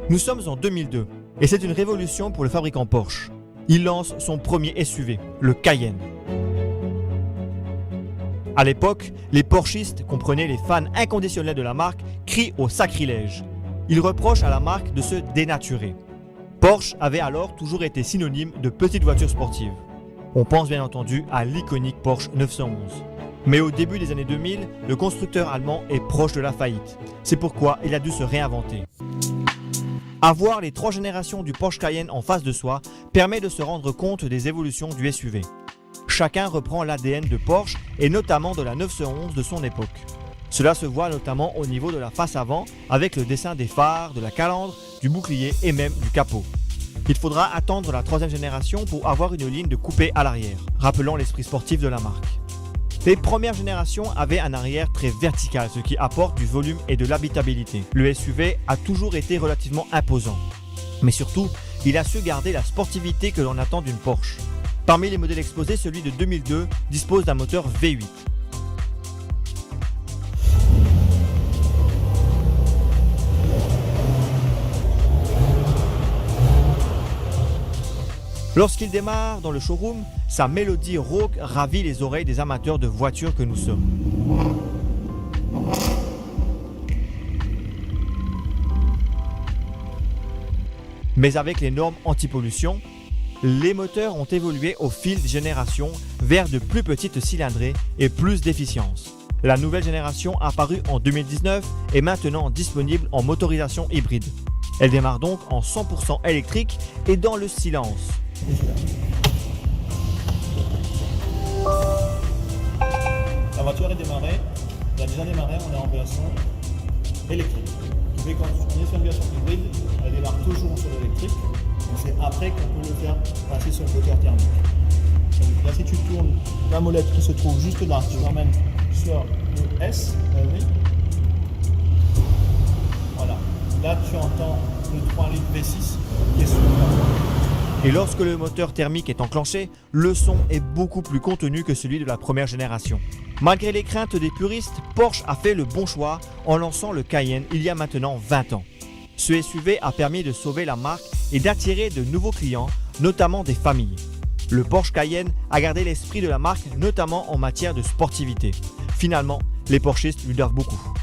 Nous sommes en 2002 et c'est une révolution pour le fabricant Porsche. Il lance son premier SUV, le Cayenne. À l'époque, les Porschistes, comprenez les fans inconditionnels de la marque, crient au sacrilège. Ils reprochent à la marque de se dénaturer. Porsche avait alors toujours été synonyme de petite voiture sportive. On pense bien entendu à l'iconique Porsche 911. Mais au début des années 2000, le constructeur allemand est proche de la faillite. C'est pourquoi il a dû se réinventer. Avoir les 3 générations du Porsche Cayenne en face de soi permet de se rendre compte des évolutions du SUV. Chacun reprend l'ADN de Porsche et notamment de la 911 de son époque. Cela se voit notamment au niveau de la face avant avec le dessin des phares, de la calandre, du bouclier et même du capot. Il faudra attendre la 3e génération pour avoir une ligne de coupé à l'arrière, rappelant l'esprit sportif de la marque. Les premières générations avaient un arrière très vertical, ce qui apporte du volume et de l'habitabilité. Le SUV a toujours été relativement imposant. Mais surtout, il a su garder la sportivité que l'on attend d'une Porsche. Parmi les modèles exposés, celui de 2002 dispose d'un moteur V8. Lorsqu'il démarre dans le showroom, sa mélodie rauque ravit les oreilles des amateurs de voitures que nous sommes. Mais avec les normes anti-pollution, les moteurs ont évolué au fil des générations vers de plus petites cylindrées et plus d'efficience. La nouvelle génération apparue en 2019 est maintenant disponible en motorisation hybride. Elle démarre donc en 100% électrique et dans le silence. La voiture est démarrée, elle a déjà démarré, on est en version électrique. Tu fais quand on est sur une version hybride, elle démarre toujours sur l'électrique, donc c'est après qu'on peut le faire passer sur le moteur thermique. Donc là, si tu tournes la molette qui se trouve juste là, tu l'emmènes sur le S, oui. Voilà, là tu entends le 3 litres V6 qui est sur le. Et lorsque le moteur thermique est enclenché, le son est beaucoup plus contenu que celui de la première génération. Malgré les craintes des puristes, Porsche a fait le bon choix en lançant le Cayenne il y a maintenant 20 ans. Ce SUV a permis de sauver la marque et d'attirer de nouveaux clients, notamment des familles. Le Porsche Cayenne a gardé l'esprit de la marque, notamment en matière de sportivité. Finalement, les Porschistes lui doivent beaucoup.